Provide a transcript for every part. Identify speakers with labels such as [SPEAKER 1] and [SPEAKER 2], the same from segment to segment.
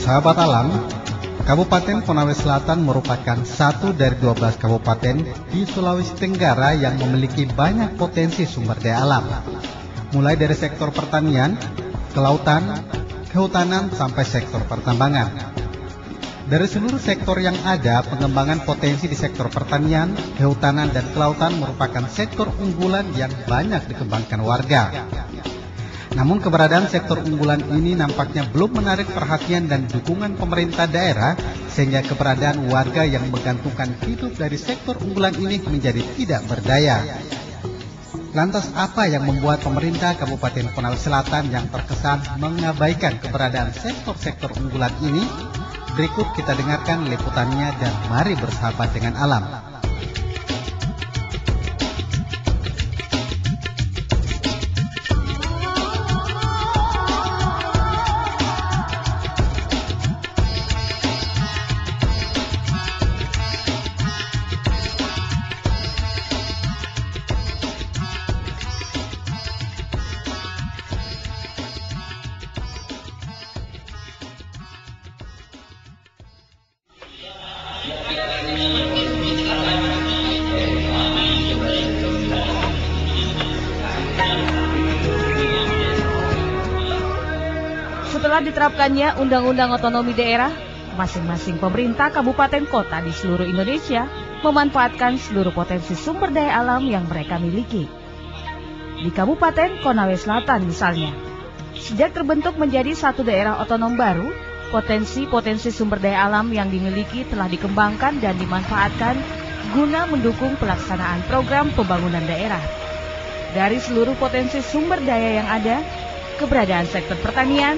[SPEAKER 1] Sahabat alam, Kabupaten Konawe Selatan merupakan satu dari 12 kabupaten di Sulawesi Tenggara yang memiliki banyak potensi sumber daya alam. Mulai dari sektor pertanian, kelautan, kehutanan, sampai sektor pertambangan. Dari seluruh sektor yang ada, pengembangan potensi di sektor pertanian, kehutanan, dan kelautan merupakan sektor unggulan yang banyak dikembangkan warga. Namun keberadaan sektor unggulan ini nampaknya belum menarik perhatian dan dukungan pemerintah daerah, sehingga keberadaan warga yang menggantungkan hidup dari sektor unggulan ini menjadi tidak berdaya. Lantas apa yang membuat pemerintah Kabupaten Konawe Selatan yang terkesan mengabaikan keberadaan sektor-sektor unggulan ini? Berikut kita dengarkan liputannya dan mari bersahabat dengan alam.
[SPEAKER 2] Setelah diterapkannya Undang-Undang Otonomi Daerah, masing-masing pemerintah kabupaten kota di seluruh Indonesia memanfaatkan seluruh potensi sumber daya alam yang mereka miliki. Di Kabupaten Konawe Selatan misalnya, sejak terbentuk menjadi satu daerah otonom baru, potensi-potensi sumber daya alam yang dimiliki telah dikembangkan dan dimanfaatkan guna mendukung pelaksanaan program pembangunan daerah. Dari seluruh potensi sumber daya yang ada, keberadaan sektor pertanian,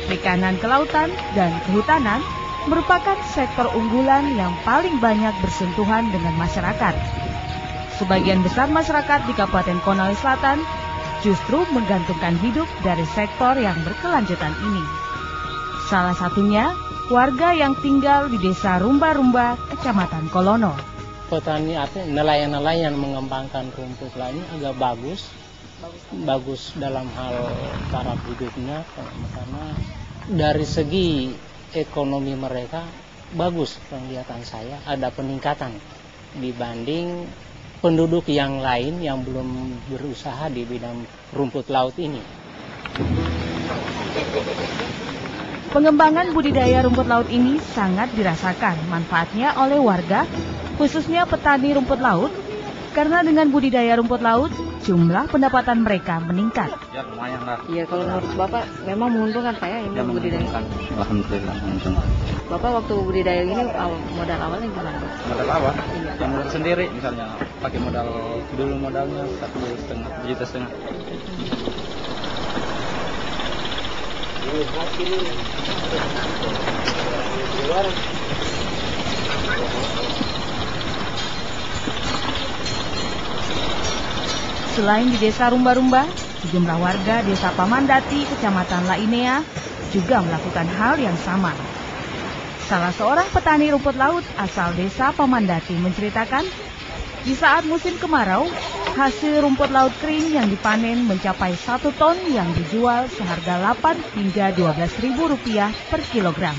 [SPEAKER 2] perikanan, kelautan, dan kehutanan merupakan sektor unggulan yang paling banyak bersentuhan dengan masyarakat. Sebagian besar masyarakat di Kabupaten Konawe Selatan justru menggantungkan hidup dari sektor yang berkelanjutan ini. Salah satunya warga yang tinggal di Desa Rumba-Rumba, Kecamatan Kolono.
[SPEAKER 3] Petani artinya nelayan-nelayan mengembangkan rumput lainnya agak bagus dalam hal cara hidupnya, karena dari segi ekonomi mereka bagus. Penglihatan saya ada peningkatan dibanding penduduk yang lain yang belum berusaha di bidang rumput laut ini.
[SPEAKER 2] Pengembangan budidaya rumput laut ini sangat dirasakan manfaatnya oleh warga, khususnya petani rumput laut, karena dengan budidaya rumput laut, jumlah pendapatan mereka meningkat.
[SPEAKER 4] Ya lumayan lah.
[SPEAKER 5] Iya, kalau menurut Bapak memang menguntungkan Pak ya ini
[SPEAKER 4] Ya,
[SPEAKER 5] budidaya?
[SPEAKER 4] Alhamdulillah menguntungkan.
[SPEAKER 5] Bapak waktu budidaya ini modal awalnya gimana?
[SPEAKER 4] Modal awal?
[SPEAKER 5] Iya.
[SPEAKER 4] Yang modal sendiri, misalnya pakai modalnya 1,5 juta.
[SPEAKER 2] Selain di Desa Rumba-Rumba, sejumlah warga Desa Pamandati, Kecamatan Lainea juga melakukan hal yang sama. Salah seorang petani rumput laut asal Desa Pamandati menceritakan, di saat musim kemarau, hasil rumput laut kering yang dipanen mencapai 1 ton yang dijual seharga 8 hingga 12.000 rupiah per kilogram.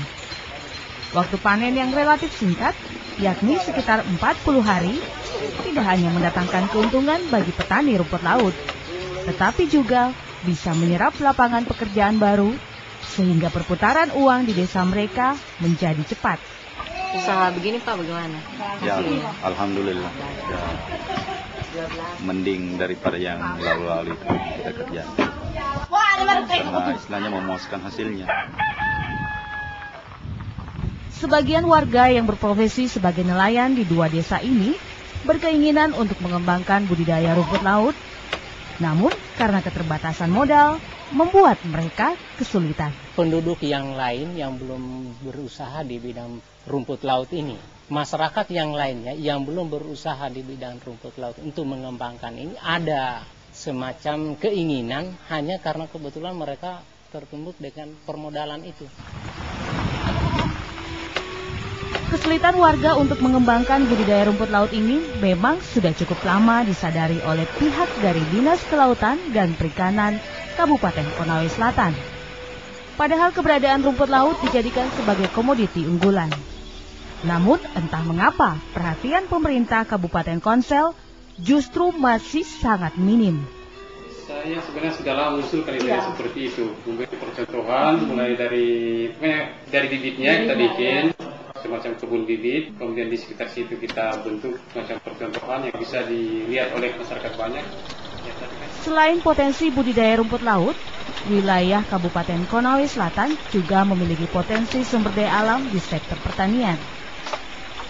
[SPEAKER 2] Waktu panen yang relatif singkat, yakni sekitar 40 hari, tidak hanya mendatangkan keuntungan bagi petani rumput laut, tetapi juga bisa menyerap lapangan pekerjaan baru, sehingga perputaran uang di desa mereka menjadi cepat.
[SPEAKER 5] Usaha begini Pak bagaimana?
[SPEAKER 6] Ya, alhamdulillah. Ya, mending daripada yang lalu-lalu itu kita kerja. Karena istilahnya memuaskan hasilnya.
[SPEAKER 2] Sebagian warga yang berprofesi sebagai nelayan di 2 desa ini berkeinginan untuk mengembangkan budidaya rumput laut, namun karena keterbatasan modal, membuat mereka kesulitan.
[SPEAKER 3] Penduduk yang lain yang belum berusaha di bidang rumput laut ini, masyarakat yang lainnya yang belum berusaha di bidang rumput laut untuk mengembangkan ini, ada semacam keinginan hanya karena kebetulan mereka tertumbuk dengan permodalan itu.
[SPEAKER 2] Kesulitan warga untuk mengembangkan budidaya rumput laut ini memang sudah cukup lama disadari oleh pihak dari Dinas Kelautan dan Perikanan Kabupaten Konawe Selatan. Padahal keberadaan rumput laut dijadikan sebagai komoditi unggulan. Namun entah mengapa perhatian pemerintah Kabupaten Konsel justru masih sangat minim.
[SPEAKER 7] Saya sebenarnya sudah lama mengusulkan ide seperti itu, memberi percontohan mulai dari bibitnya kita bikin semacam kebun bibit, kemudian di sekitar situ kita bentuk semacam percontohan yang bisa dilihat oleh masyarakat banyak.
[SPEAKER 2] Selain potensi budidaya rumput laut, wilayah Kabupaten Konawe Selatan juga memiliki potensi sumber daya alam di sektor pertanian.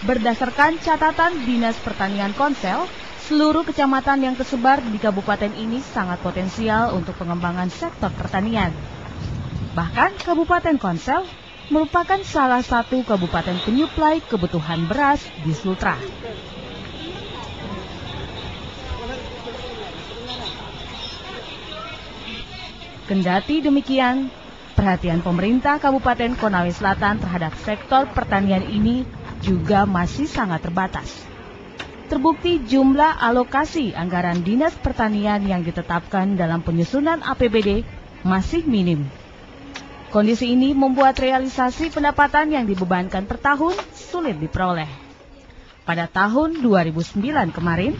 [SPEAKER 2] Berdasarkan catatan Dinas Pertanian Konsel, seluruh kecamatan yang tersebar di kabupaten ini sangat potensial untuk pengembangan sektor pertanian. Bahkan Kabupaten Konsel merupakan salah satu kabupaten penyuplai kebutuhan beras di Sultra. Kendati demikian, perhatian pemerintah Kabupaten Konawe Selatan terhadap sektor pertanian ini juga masih sangat terbatas. Terbukti jumlah alokasi anggaran Dinas Pertanian yang ditetapkan dalam penyusunan APBD masih minim. Kondisi ini membuat realisasi pendapatan yang dibebankan per tahun sulit diperoleh. Pada tahun 2009 kemarin,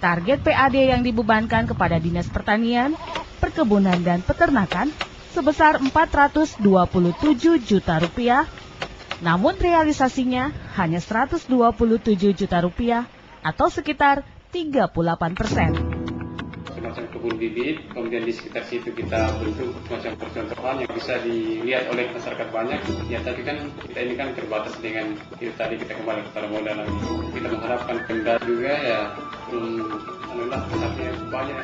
[SPEAKER 2] target PAD yang dibebankan kepada Dinas Pertanian, Perkebunan dan Peternakan sebesar Rp427 juta, namun realisasinya hanya Rp127 juta atau sekitar 38%.
[SPEAKER 7] Semacam kebun bibit, kemudian di sekitar situ kita bentuk semacam percontohan yang bisa dilihat oleh masyarakat banyak. Ya tapi kan kita ini kan terbatas dengan itu tadi, kita kembali kepada modal lagi. Kita mengharapkan Pemda juga ya, pesatnya banyak.